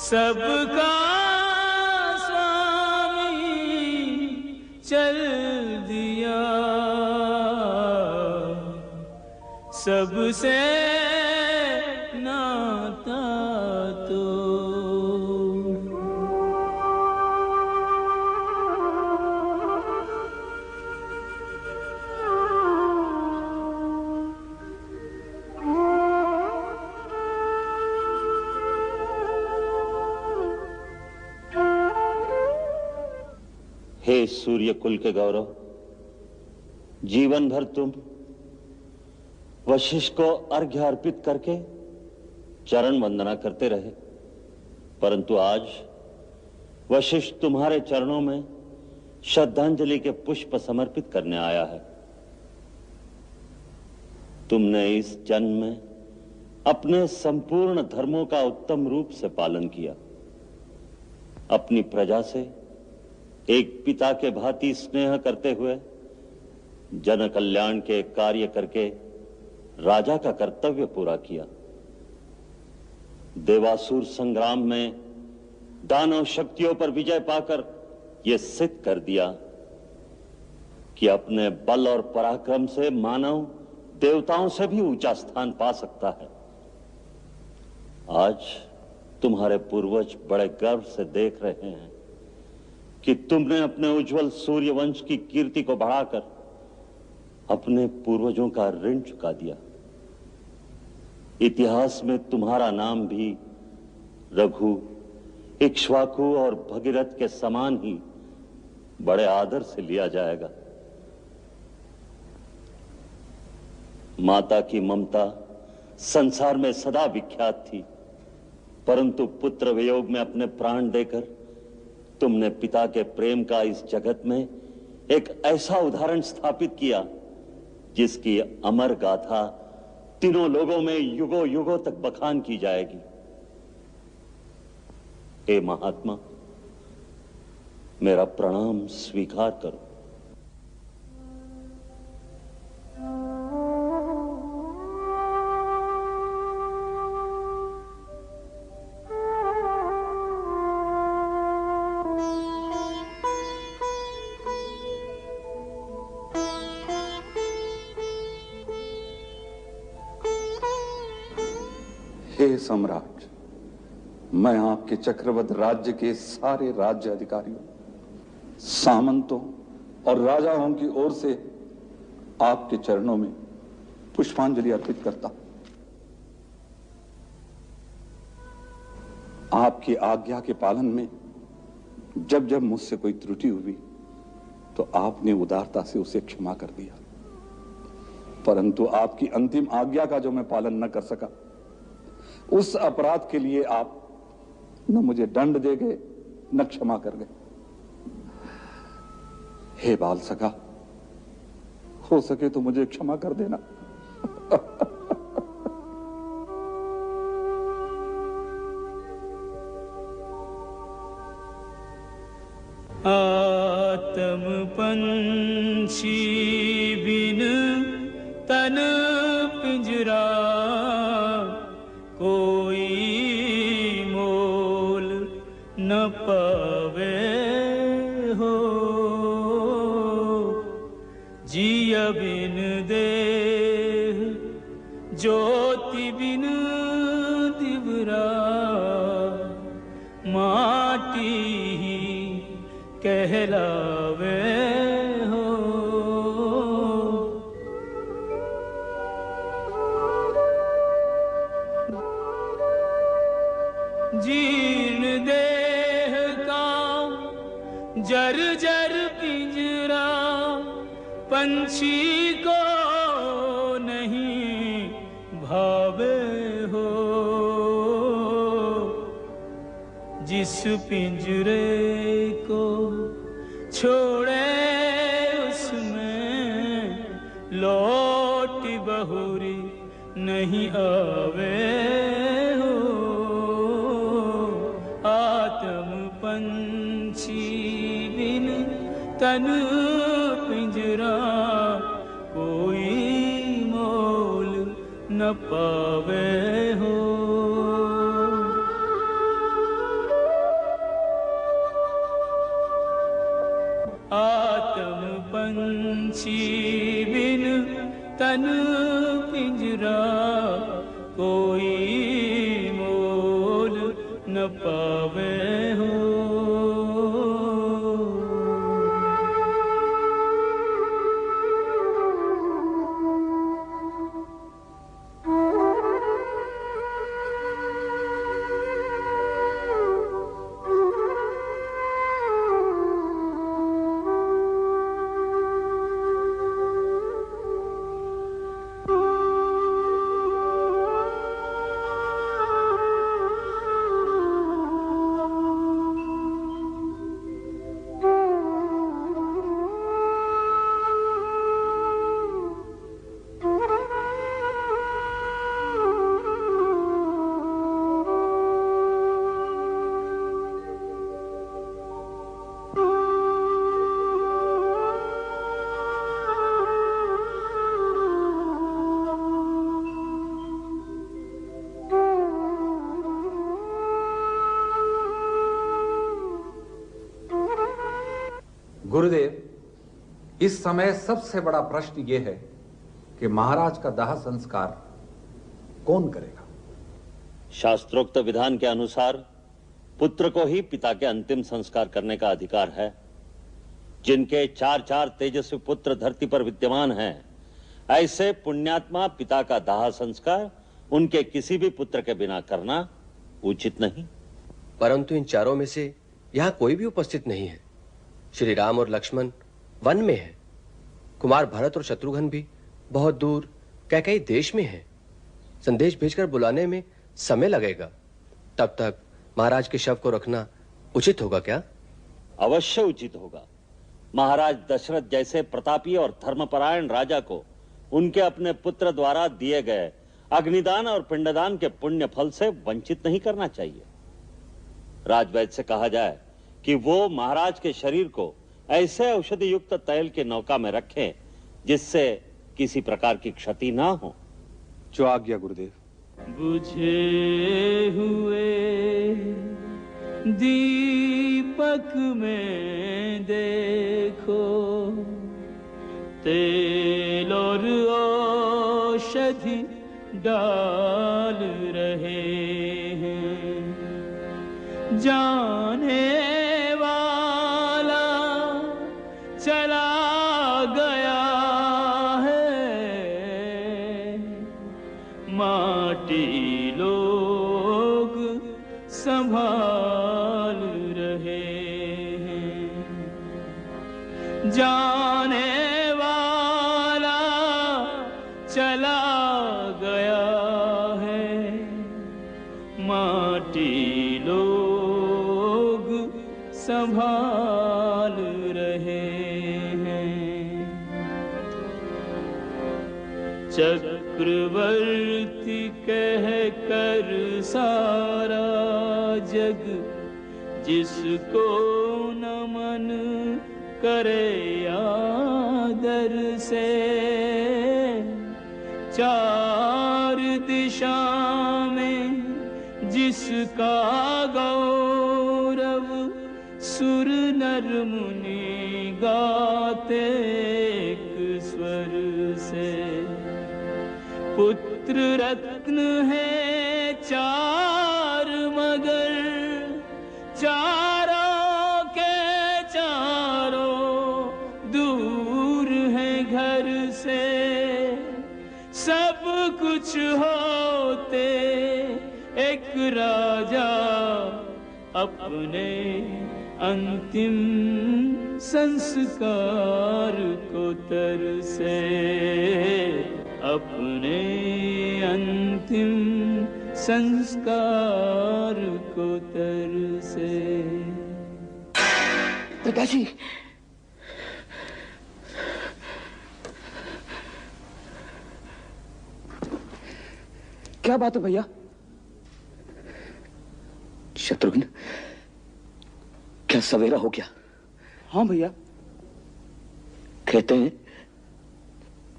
सबका स्वामी चल दिया, सबसे नाता तो हे सूर्य कुल के गौरव, जीवन भर तुम वशिष्ठ को अर्घ्य अर्पित करके चरण वंदना करते रहे, परंतु आज वशिष्ठ तुम्हारे चरणों में श्रद्धांजलि के पुष्प समर्पित करने आया है। तुमने इस जन्म में अपने संपूर्ण धर्मों का उत्तम रूप से पालन किया, अपनी प्रजा से एक पिता के भांति स्नेह करते हुए जन कल्याण के कार्य करके राजा का कर्तव्य पूरा किया। देवासुर संग्राम में दानव शक्तियों पर विजय पाकर यह सिद्ध कर दिया कि अपने बल और पराक्रम से मानव देवताओं से भी ऊंचा स्थान पा सकता है। आज तुम्हारे पूर्वज बड़े गर्व से देख रहे हैं कि तुमने अपने उज्जवल सूर्यवंश की कीर्ति को बढ़ाकर अपने पूर्वजों का ऋण चुका दिया। इतिहास में तुम्हारा नाम भी रघु, इक्ष्वाकु और भगीरथ के समान ही बड़े आदर से लिया जाएगा। माता की ममता संसार में सदा विख्यात थी, परंतु पुत्र वियोग में अपने प्राण देकर तुमने पिता के प्रेम का इस जगत में एक ऐसा उदाहरण स्थापित किया जिसकी अमर गाथा तीनों लोगों में युगों युगों तक बखान की जाएगी। हे महात्मा, मेरा प्रणाम स्वीकार करो। हे सम्राट, मैं आपके चक्रवत राज्य के सारे राज्य अधिकारियों, सामंतों और राजाओं की ओर से आपके चरणों में पुष्पांजलि अर्पित करता हूं। आपकी आज्ञा के पालन में जब जब मुझसे कोई त्रुटि हुई तो आपने उदारता से उसे क्षमा कर दिया, परंतु आपकी अंतिम आज्ञा का जो मैं पालन न कर सका, उस अपराध के लिए आप न मुझे दंड दे गए न क्षमा कर गए। हे बाल सखा, हो सके तो मुझे क्षमा कर देना। आत्म पंछी बिन तन पिंजरा, कोई मोल न पावे हो। जिया बिन देह, ज्योति बिन दिवरा, माटी ही कहलावे हो। जीर्ण देह का जर जर पिंजरा, पंछी को नहीं भावे हो। जिस पिंजरे को छोड़े उसमें लौट बहुरी नहीं आवे हो। आत्म पंछी बिन तन पिंजरा, कोई मोल न पावे हो। पंछी बिन तन पिंजरा, कोई मोल न पावे हो। गुरुदेव, इस समय सबसे बड़ा प्रश्न यह है कि महाराज का दाह संस्कार कौन करेगा? शास्त्रोक्त विधान के अनुसार पुत्र को ही पिता के अंतिम संस्कार करने का अधिकार है। जिनके 4 तेजस्वी पुत्र धरती पर विद्यमान हैं, ऐसे पुण्यात्मा पिता का दाह संस्कार उनके किसी भी पुत्र के बिना करना उचित नहीं। परंतु इन चारों में से यहां कोई भी उपस्थित नहीं है। श्री राम और लक्ष्मण वन में है, कुमार भरत और शत्रुघ्न भी बहुत दूर कैकेयी देश में है। संदेश भेजकर बुलाने में समय लगेगा। तब तक महाराज के शव को रखना उचित होगा क्या? अवश्य उचित होगा। महाराज दशरथ जैसे प्रतापी और धर्मपरायण राजा को उनके अपने पुत्र द्वारा दिए गए अग्निदान और पिंडदान के पुण्य फल से वंचित नहीं करना चाहिए। राजवैद्य से कहा जाए कि वो महाराज के शरीर को ऐसे औषधि युक्त तैल के नौका में रखें जिससे किसी प्रकार की क्षति ना हो। जो आज्ञा गुरुदेव। बुझे हुए दीपक में देखो, तेल और औषधि डाल रहे हैं। जाने वाला चला गया है, माटी लोग संभाल रहे हैं। जाने वाला चला गया है, माटी लोग संभाल रहे हैं। चक्रवर्ती कहकर सारा जग जिसको नमन करे आदर से, चार दिशा में जिसका गौरव सुर नर मुनि गाते एक स्वर से। पुत्र रत्न है चार मगर चारों के चारों दूर हैं घर से। सब कुछ होते एक राजा अपने अंतिम संस्कार को तरसे, अपने अंतिम संस्कार को तरसे। पिताजी, क्या बात है भैया? शत्रुघ्न, क्या सवेरा हो गया? हाँ भैया। कहते हैं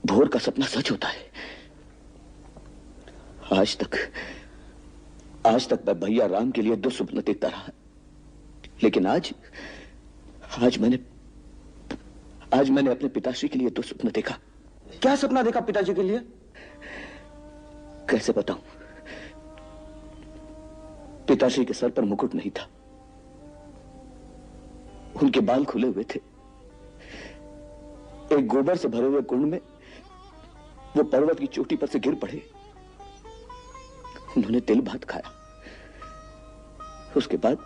भोर का सपना सच होता है। आज तक मैं भैया राम के लिए दुस्वप्न देखता रहा, लेकिन आज आज मैंने अपने पिताश्री के लिए तो सपना देखा। क्या सपना देखा पिताजी के लिए? कैसे बताऊं? पिताश्री के सर पर मुकुट नहीं था, उनके बाल खुले हुए थे। एक गोबर से भरे हुए कुंड में वो पर्वत की चोटी पर से गिर पड़े। उन्होंने तिल भात खाया। उसके बाद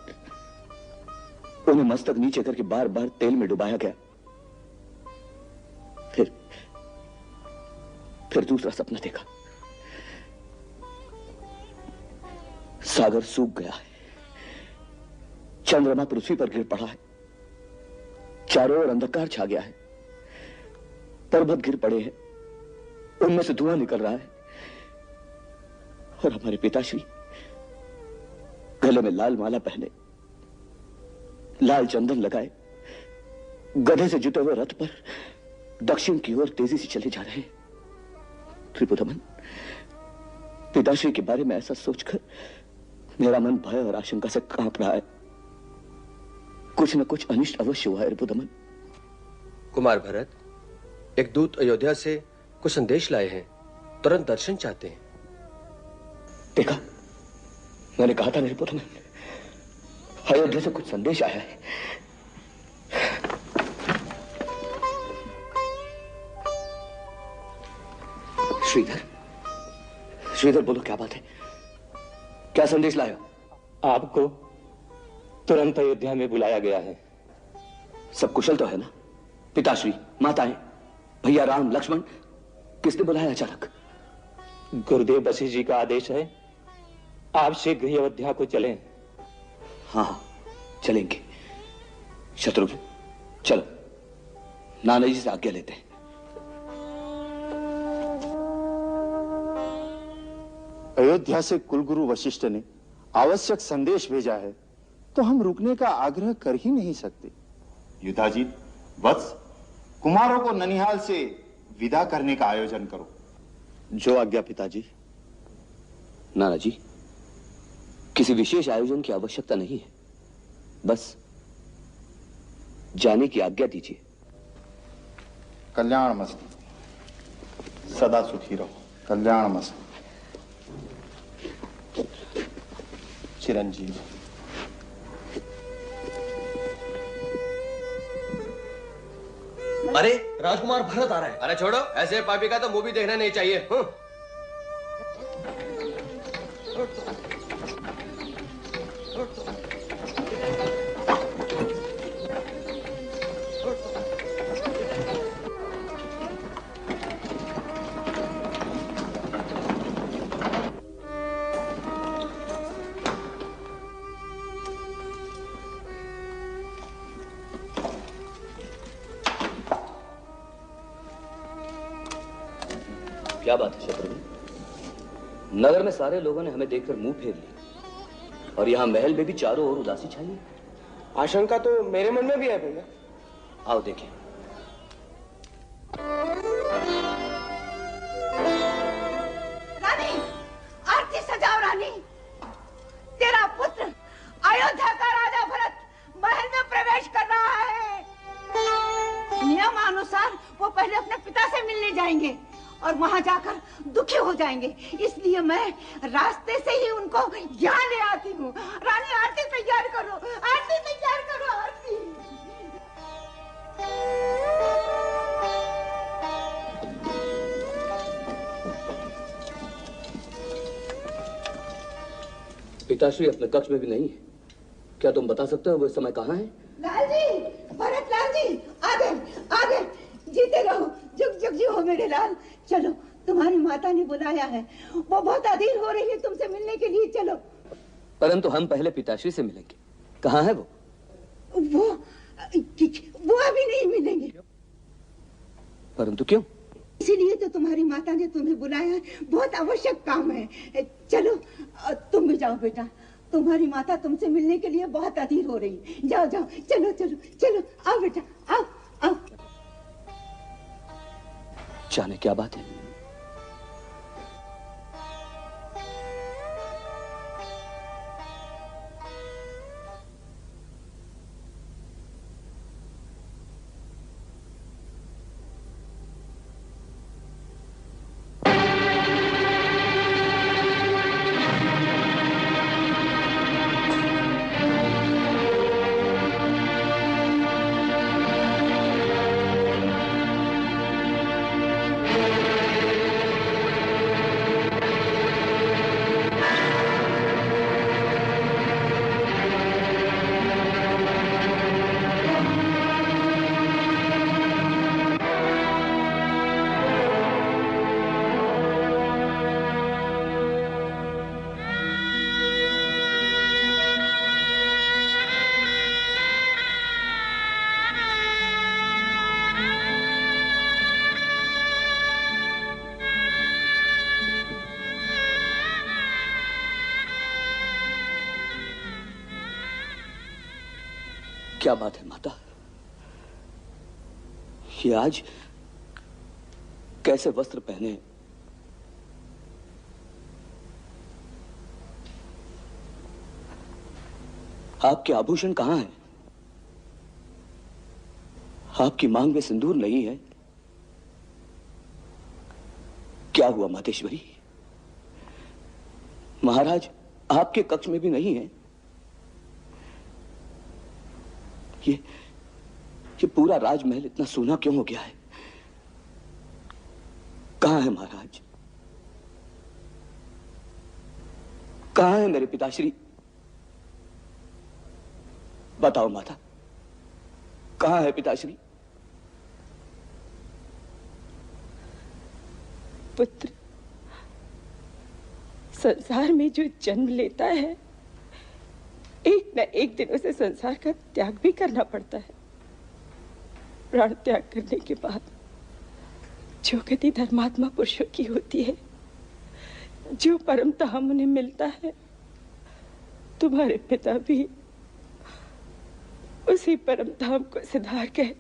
उन्हें मस्तक नीचे करके बार बार तेल में डुबाया गया। फिर दूसरा सपना देखा। सागर सूख गया है, चंद्रमा पृथ्वी पर गिर पड़ा है, चारों ओर अंधकार छा गया है, पर्वत गिर पड़े हैं, उनमें से धुआं निकल रहा है, और हमारे पिताश्री गले में लाल माला पहने, लाल चंदन लगाए, गधे से जुटे हुए रथ पर दक्षिण की ओर तेजी से चले जा रहे हैं। त्रिपुदमन, पिताश्री के बारे में ऐसा सोचकर मेरा मन भय और आशंका से कांप रहा है। कुछ न कुछ अनिष्ट अवश्य हुआ है रिपुदमन। कुमार भरत, एक दूत अयोध्या से कुछ संदेश लाए हैं, तुरंत दर्शन चाहते हैं। देखा, मैंने कहा था रिपुदमन, अयोध्या से कुछ संदेश आया है। श्रीधर, श्रीधर बोलो, क्या बात है? क्या संदेश लाया? आपको तुरंत अयोध्या में बुलाया गया है। सब कुशल तो है ना? पिताश्री, माताएं, भैया राम, लक्ष्मण, किसने बुलाया अचानक? गुरुदेव वशिष्ठ जी का आदेश है, आप शीघ्र ही अयोध्या को चलें। हाँ, चलेंगे। शत्रुघ्न, चलो, नाना जी से आज्ञा लेते हैं। अयोध्या से कुलगुरु वशिष्ठ ने आवश्यक संदेश भेजा है, तो हम रुकने का आग्रह कर ही नहीं सकते। युधाजीत, वत्स, कुमारों को ननिहाल से विदा करने का आयोजन करो। जो आज्ञा पिताजी। नाना जी, किसी विशेष आयोजन की आवश्यकता नहीं है, बस जाने की आज्ञा दीजिए। कल्याण मस्तु, सदा सुखी रहो। कल्याण मस्तु। चिरंजीव। अरे राजकुमार भरत आ रहा है। अरे छोड़ो, ऐसे पापी का तो मूवी देखना नहीं चाहिए। क्या बात है शत्रुघ्न? नगर में सारे लोगों ने हमें देखकर मुंह फेर लिया, और यहां महल में भी चारों ओर उदासी छाई है। आशंका तो मेरे मन में भी है भैया। आओ देखें। रानी, आरती सजाओ रानी। तेरा पुत्र अयोध्या का राजा भरत महल में प्रवेश कर रहा है। नियमानुसार वो पहले अपने पिता से मिलने जाएंगे और वहां जाकर दुखी हो जाएंगे, इसलिए मैं रास्ते से ही उनको यहाँ ले आती हूँ। रानी, आरती तैयार करो, आरती तैयार करो, आरती। पिताश्री अपने कक्ष में भी नहीं है। क्या तुम बता सकते हो वो इस समय कहाँ है? लाल जी, भरत लाल जी, आगे आगे, जीते रहो, जुग जुग जी हो मेरे लाल। चलो, तुम्हारी माता ने बुलाया है, वो बहुत अधीर हो रही है तुमसे मिलने के लिए। चलो। परंतु हम पहले पिताश्री से मिलेंगे। कहाँ है वो? वो अभी नहीं मिलेंगे। परंतु क्यों? इसीलिए तो तुम्हारी माता ने तुम्हें बुलाया है, बहुत आवश्यक काम है। चलो, तुम भी जाओ बेटा, तुम्हारी माता तुमसे मिलने के लिए बहुत अधीर हो रही है। जाओ जाओ, चलो चलो चलो, आओ बेटा, आओ आओ। जाने क्या बात है? क्या बात है माता? ये आज कैसे वस्त्र पहने? आपके आभूषण कहां हैं? आपकी मांग में सिंदूर नहीं है। क्या हुआ मातेश्वरी? महाराज आपके कक्ष में भी नहीं है। ये पूरा राजमहल इतना सूना क्यों हो गया है? कहां है महाराज? कहां है मेरे पिताश्री? बताओ माता, कहां है पिताश्री? पुत्र संसार में जो जन्म लेता है, एक न एक दिन उसे संसार का त्याग भी करना पड़ता है। प्राण त्याग करने के बाद जो गति धर्मात्मा पुरुषों की होती है, जो परम धाम उन्हें मिलता है, तुम्हारे पिता भी उसी परम धाम को सिधार गए।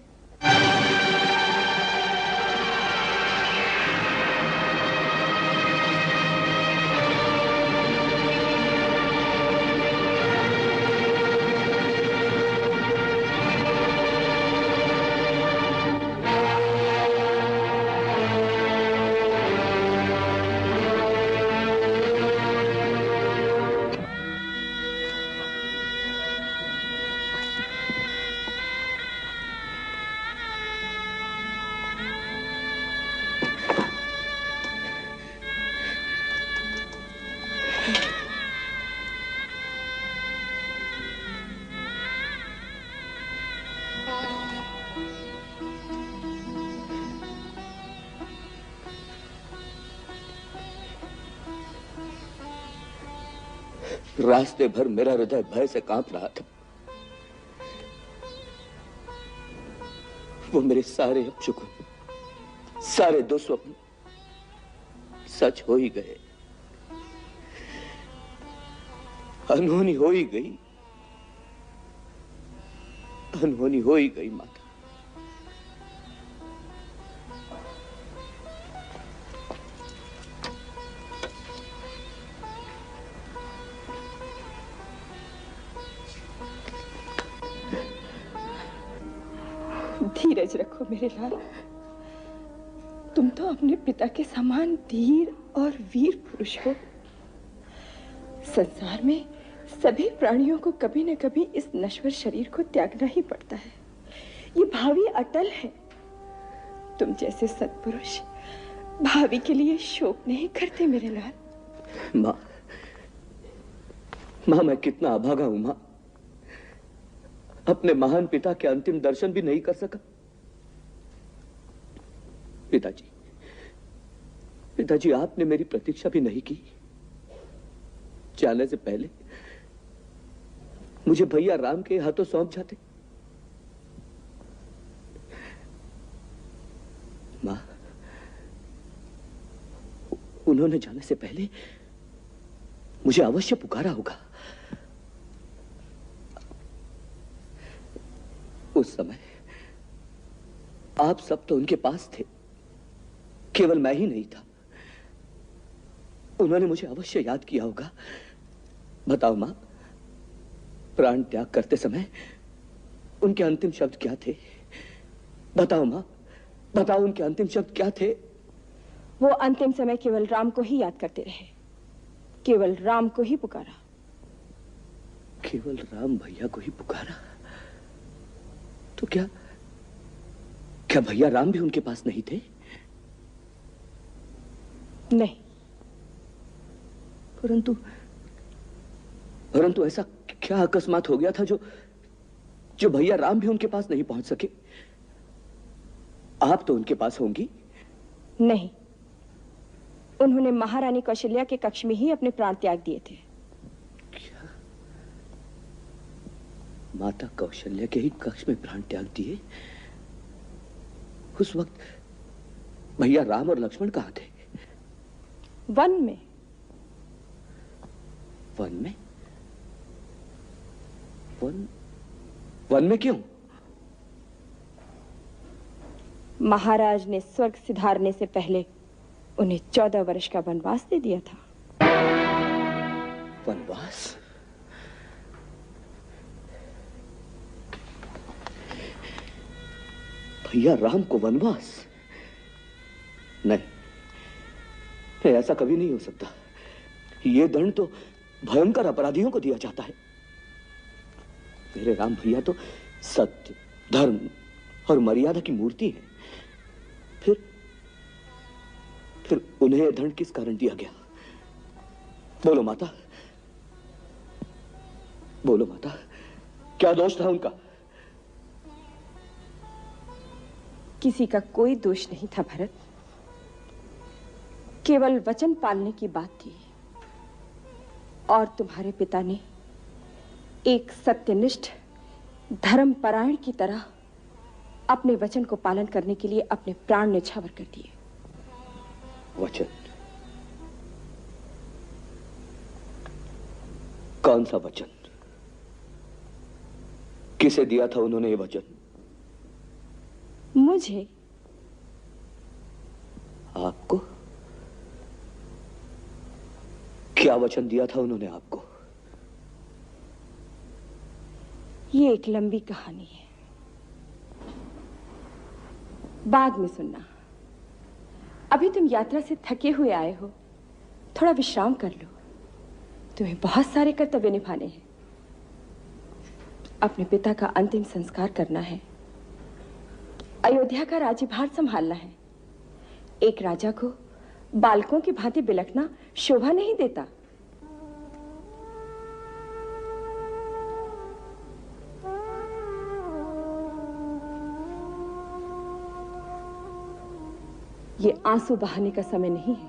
रास्ते भर मेरा हृदय भय से कांप रहा था। वो मेरे सारे अपशकुन, सारे दुस्वप्न सच हो ही गए, अनहोनी हो ही गई, अनहोनी हो ही गई माता। धीरज रखो मेरे लाल, तुम तो अपने पिता के समान धीर और वीर पुरुष हो। संसार में सभी प्राणियों को कभी न कभी इस नश्वर शरीर को त्यागना ही पड़ता है। ये भावी अटल है। तुम जैसे सत्पुरुष भावी के लिए शोक नहीं करते मेरे लाल। मां मैं कितना अभागा हूं मां। अपने महान पिता के अंतिम दर्शन भी नहीं कर सका। पिताजी आपने मेरी प्रतीक्षा भी नहीं की। जाने से पहले मुझे भैया राम के हाथों सौंप जाते। मां, उन्होंने जाने से पहले मुझे अवश्य पुकारा होगा। उस समय आप सब तो उनके पास थे, केवल मैं ही नहीं था। उन्होंने मुझे अवश्य याद किया होगा। बताओ मां, प्राण त्याग करते समय उनके अंतिम शब्द क्या थे? बताओ मां, बताओ उनके अंतिम शब्द क्या थे? वो अंतिम समय केवल राम को ही याद करते रहे, केवल राम को ही पुकारा। केवल राम भैया को ही पुकारा? तो क्या भैया राम भी उनके पास नहीं थे? नहीं। परंतु ऐसा क्या अकस्मात हो गया था जो भैया राम भी उनके पास नहीं पहुंच सके? आप तो उनके पास होंगी। नहीं, उन्होंने महारानी कौशल्या के कक्ष में ही अपने प्राण त्याग दिए थे। क्या? माता कौशल्या के ही कक्ष में प्राण त्याग दिए? उस वक्त भैया राम और लक्ष्मण कहां थे? वन में। वन में? वन में क्यों? महाराज ने स्वर्ग सिधारने से पहले उन्हें 14 वर्ष का वनवास दे दिया था। वनवास? भैया राम को वनवास? नहीं, ऐसा कभी नहीं हो सकता। यह दंड तो भयंकर अपराधियों को दिया जाता है। मेरे राम भैया तो सत्य, धर्म और मर्यादा की मूर्ति है। फिर उन्हें यह दंड किस कारण दिया गया? बोलो माता, बोलो माता, क्या दोष था उनका? किसी का कोई दोष नहीं था भरत, केवल वचन पालने की बात थी। और तुम्हारे पिता ने एक सत्यनिष्ठ धर्मपरायण की तरह अपने वचन को पालन करने के लिए अपने प्राण न्यौछावर कर दिए। वचन? कौन सा वचन? किसे दिया था उन्होंने ये वचन? मुझे। आपको? क्या वचन दिया था उन्होंने आपको? ये एक लंबी कहानी है, बाद में सुनना। अभी तुम यात्रा से थके हुए आए हो, थोड़ा विश्राम कर लो। तुम्हें बहुत सारे कर्तव्य निभाने हैं। अपने पिता का अंतिम संस्कार करना है, अयोध्या का राज्यभार संभालना है। एक राजा को बालकों की भांति बिलखना शोभा नहीं देता। ये आंसू बहाने का समय नहीं है।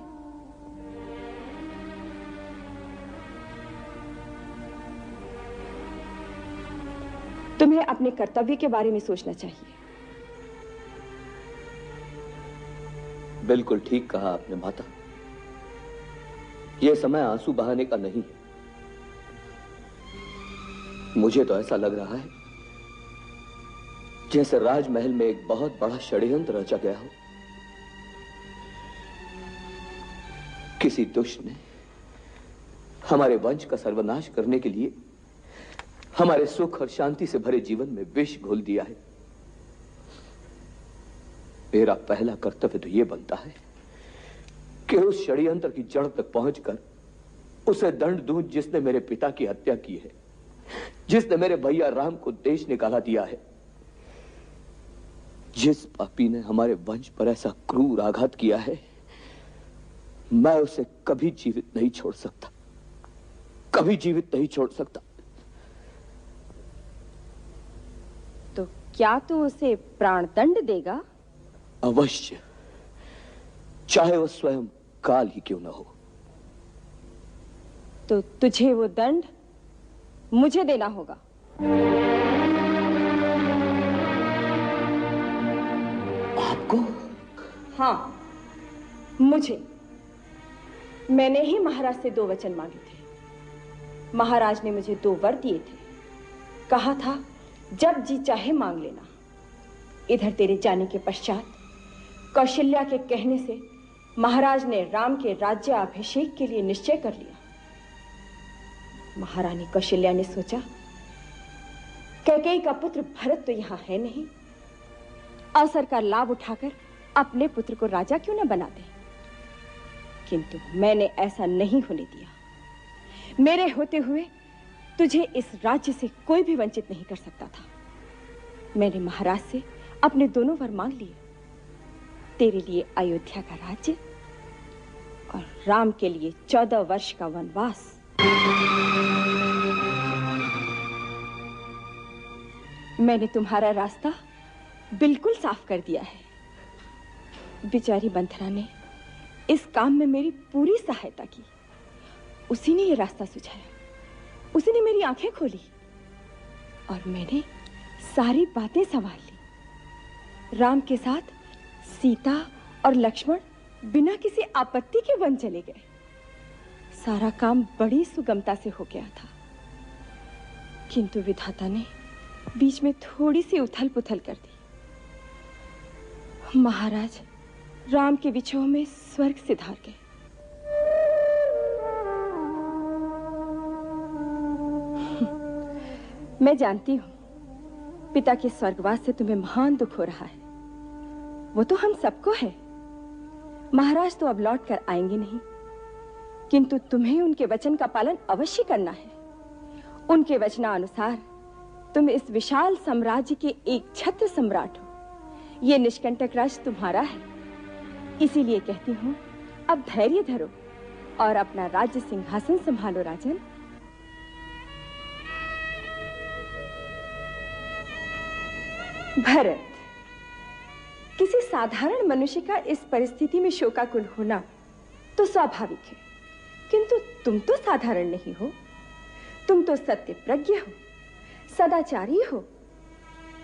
तुम्हें अपने कर्तव्य के बारे में सोचना चाहिए। बिल्कुल ठीक कहा आपने माता। यह समय आंसू बहाने का नहीं है। मुझे तो ऐसा लग रहा है जैसे राजमहल में एक बहुत बड़ा षड्यंत्र रचा गया हो। किसी दुष्ट ने हमारे वंश का सर्वनाश करने के लिए हमारे सुख और शांति से भरे जीवन में विष घोल दिया है। मेरा पहला कर्तव्य तो यह बनता है कि उस षड्यंत्र की जड़ तक पहुंचकर उसे दंड दूं जिसने मेरे पिता की हत्या की है, जिसने मेरे भैया राम को देश निकाला दिया है। जिस पापी ने हमारे वंश पर ऐसा क्रूर आघात किया है, मैं उसे कभी जीवित नहीं छोड़ सकता, कभी जीवित नहीं छोड़ सकता। तो क्या तू उसे प्राणदंड देगा? अवश्य, चाहे वो स्वयं काल ही क्यों न हो। तो तुझे वो दंड मुझे देना होगा। आपको? हाँ, मुझे। मैंने ही महाराज से 2 वचन मांगे थे। महाराज ने मुझे 2 वर दिए थे। कहा था जब जी चाहे मांग लेना। इधर तेरे जाने के पश्चात कौशल्या के कहने से महाराज ने राम के राज्याभिषेक के लिए निश्चय कर लिया। महारानी कौशल्या ने सोचा, कैकेयी का पुत्र भरत तो यहां है नहीं, अवसर का लाभ उठाकर अपने पुत्र को राजा क्यों न बना दे। किंतु मैंने ऐसा नहीं होने दिया। मेरे होते हुए तुझे इस राज्य से कोई भी वंचित नहीं कर सकता था। मैंने महाराज से अपने दोनों वर मांग लिए, तेरे लिए अयोध्या का राज्य और राम के लिए 14 वर्ष का वनवास। मैंने तुम्हारा रास्ता बिल्कुल साफ कर दिया है। बेचारी मंथरा ने इस काम में मेरी पूरी सहायता की। उसी ने यह रास्ता सुझाया, उसी ने मेरी आंखें खोली और मैंने सारी बातें संभाल ली। राम के साथ सीता और लक्ष्मण बिना किसी आपत्ति के वन चले गए। सारा काम बड़ी सुगमता से हो गया था। किंतु विधाता ने बीच में थोड़ी सी उथल पुथल कर दी। महाराज राम के विछोह में स्वर्ग सिधार गए। मैं जानती हूं पिता के स्वर्गवास से तुम्हें महान दुख हो रहा है। वो तो हम सबको है। महाराज तो अब लौट कर आएंगे नहीं, किंतु तुम्हें उनके वचन का पालन अवश्य करना है। उनके वचनानुसार तुम इस विशाल साम्राज्य के एक छत्र सम्राट हो। ये निष्कंटक राज तुम्हारा है। इसीलिए कहती हूँ अब धैर्य धरो और अपना राज्य सिंहासन संभालो राजन। भरत, किसी साधारण मनुष्य का इस परिस्थिति में शोकाकुल होना तो स्वाभाविक है, किंतु तुम तो साधारण नहीं हो। तुम तो सत्य प्रज्ञ हो, सदाचारी हो।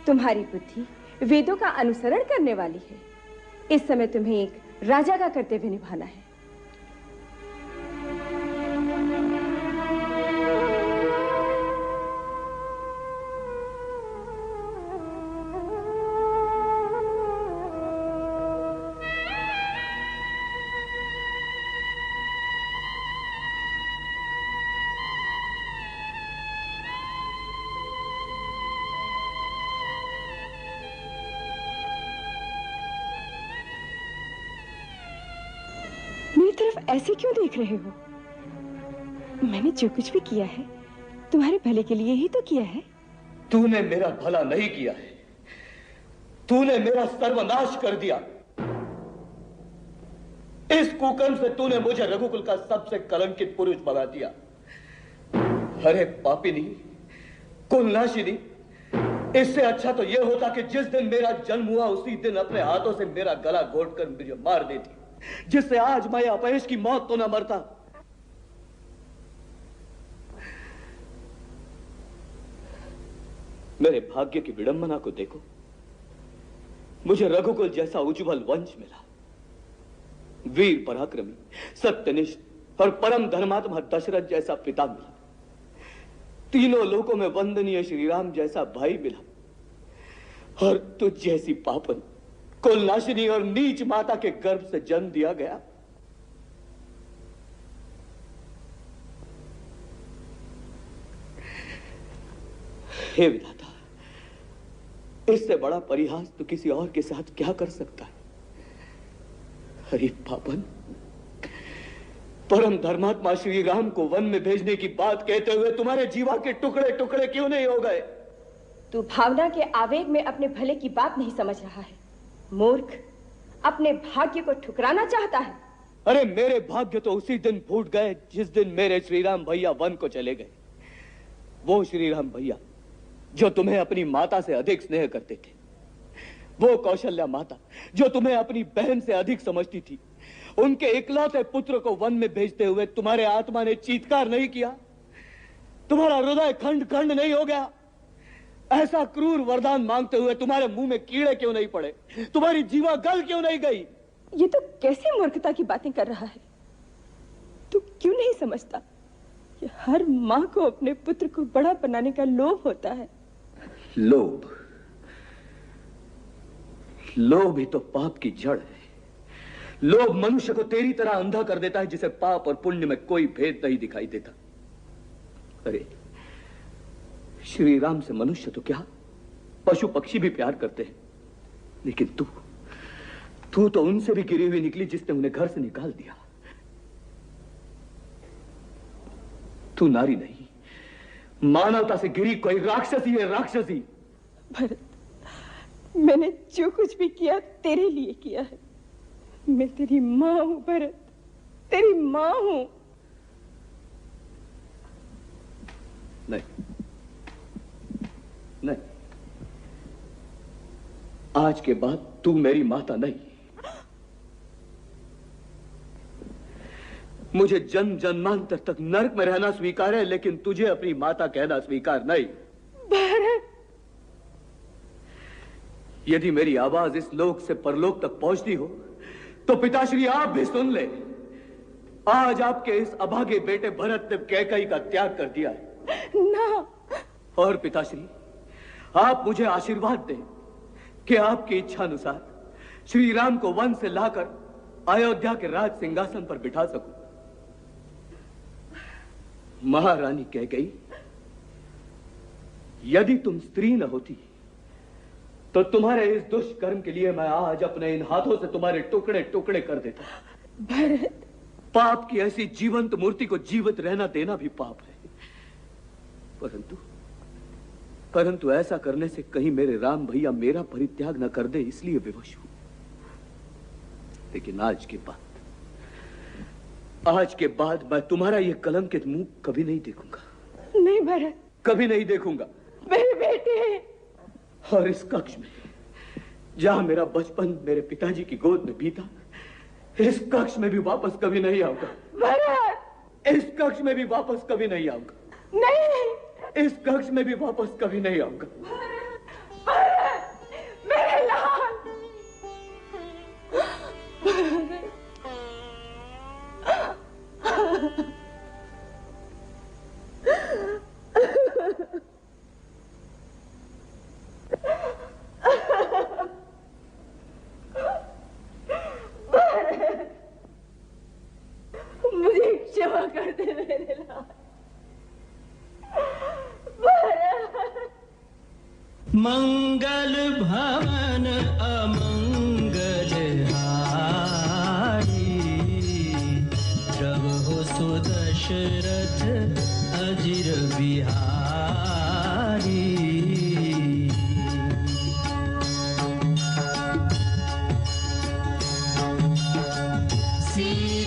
तुम्हारी बुद्धि वेदों का अनुसरण करने वाली है। इस समय तुम्हें एक राजा का कर्तव्य निभाना है। ऐसे क्यों देख रहे हो? मैंने जो कुछ भी किया है तुम्हारे भले के लिए ही तो किया है। तूने मेरा भला नहीं किया है, तूने मेरा सर्वनाश कर दिया। इस कुकर्म से तूने मुझे रघुकुल का सबसे कलंकित पुरुष बना दिया। अरे पापिनी, कुलनाशिनी, इससे अच्छा तो यह होता कि जिस दिन मेरा जन्म हुआ उसी दिन अपने हाथों से मेरा गला घोटकर मुझे मार देती, जिससे आज मैं अपयश की मौत तो न मरता। मेरे भाग्य की विडंबना को देखो। मुझे रघुकुल जैसा उज्जवल वंश मिला, वीर पराक्रमी, सत्यनिष्ठ और परम धर्मात्मा दशरथ जैसा पिता मिला, तीनों लोकों में वंदनीय श्री राम जैसा भाई मिला, और तुझ जैसी पापन, कुलनाशिनी और नीच माता के गर्भ से जन्म दिया गया। हे विधाता, इससे बड़ा परिहास तो किसी और के साथ क्या कर सकता है। अरे पापन, परम धर्मात्मा श्री राम को वन में भेजने की बात कहते हुए तुम्हारे जीवा के टुकड़े टुकड़े क्यों नहीं हो गए? तू भावना के आवेग में अपने भले की बात नहीं समझ रहा है। मूर्ख, अपने भाग्य को ठुकराना चाहता है। अरे मेरे भाग्य तो उसी दिन फूट गए जिस दिन मेरे श्रीराम भैया वन को चले गए। वो श्रीराम भैया जो तुम्हें अपनी माता से अधिक स्नेह करते थे, वो कौशल्या माता जो तुम्हें अपनी बहन से अधिक समझती थी, उनके इकलौते पुत्र को वन में भेजते हुए तुम्हारे आत्मा ने चीत्कार नहीं किया? तुम्हारा हृदय खंड खंड नहीं हो गया? ऐसा क्रूर वरदान मांगते हुए तुम्हारे मुंह में कीड़े क्यों नहीं पड़े? तुम्हारी जीवा गल क्यों नहीं गई? ये तो कैसी मूर्खता की बातें कर रहा है। तू क्यों नहीं समझता कि हर माँ को अपने पुत्र को बड़ा बनाने का लोभ होता है। लोभ? लोभ ही तो पाप की जड़ है। लोभ मनुष्य को तेरी तरह अंधा कर देता है जिसे पाप और पुण्य में कोई भेद नहीं दिखाई देता। अरे श्री राम से मनुष्य तो क्या, पशु पक्षी भी प्यार करते हैं, लेकिन तू तो उनसे भी गिरी हुई निकली जिसने उन्हें घर से निकाल दिया। तू नारी नहीं, मानवता से गिरी कोई राक्षसी है, राक्षसी। भरत, मैंने जो कुछ भी किया तेरे लिए किया है। मैं तेरी मां हूं भरत, तेरी मां हूं। नहीं नहीं, आज के बाद तू मेरी माता नहीं। मुझे जन्म जन्मांतर तक नरक में रहना स्वीकार है, लेकिन तुझे अपनी माता कहना स्वीकार नहीं। भरत, यदि मेरी आवाज इस लोक से परलोक तक पहुंचती हो तो पिताश्री आप भी सुन ले। आज आपके इस अभागे बेटे भरत ने कैकेयी का त्याग कर दिया है। ना। और पिताश्री, आप मुझे आशीर्वाद दें कि आपकी इच्छा अनुसार श्री राम को वन से लाकर अयोध्या के राज सिंहासन पर बिठा सकूं। महारानी कह गई, यदि तुम स्त्री न होती तो तुम्हारे इस दुष्कर्म के लिए मैं आज अपने इन हाथों से तुम्हारे टुकड़े टुकड़े कर देता। भरत, पाप की ऐसी जीवंत मूर्ति को जीवित रहना देना भी पाप है, परंतु ऐसा करने से कहीं मेरे राम भैया मेरा परित्याग न कर दे, इसलिए विवश हूं। लेकिन आज के बाद मैं तुम्हारा यह कलंकित मुंह कभी नहीं देखूंगा। नहीं भरत, कभी नहीं देखूंगा। मेरे बेटे, और इस कक्ष में जहां मेरा बचपन मेरे पिताजी की गोद में बीता, इस कक्ष में भी वापस कभी नहीं आऊंगा। भरत, इस कक्ष में भी वापस कभी नहीं आऊंगा। नहीं, इस कक्ष में भी वापस कभी नहीं आऊंगा। भरत, मेरे लाल। मुझे क्षमा कर दे मेरे लाल। मंगल भवन अमंगल हारी, जब हो सुदशरथ अजिर बिहारी।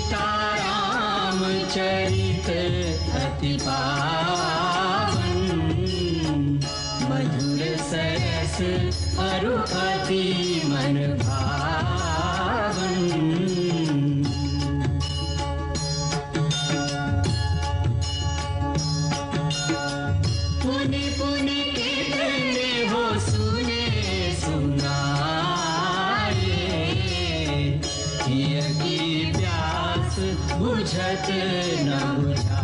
सीताराम चरित अति पावन, मधुर सरस अरु अति मन भावन। पुनि पुनि कितने हो सुने सुनाए, हिय की प्यास बुझत न बुझाए।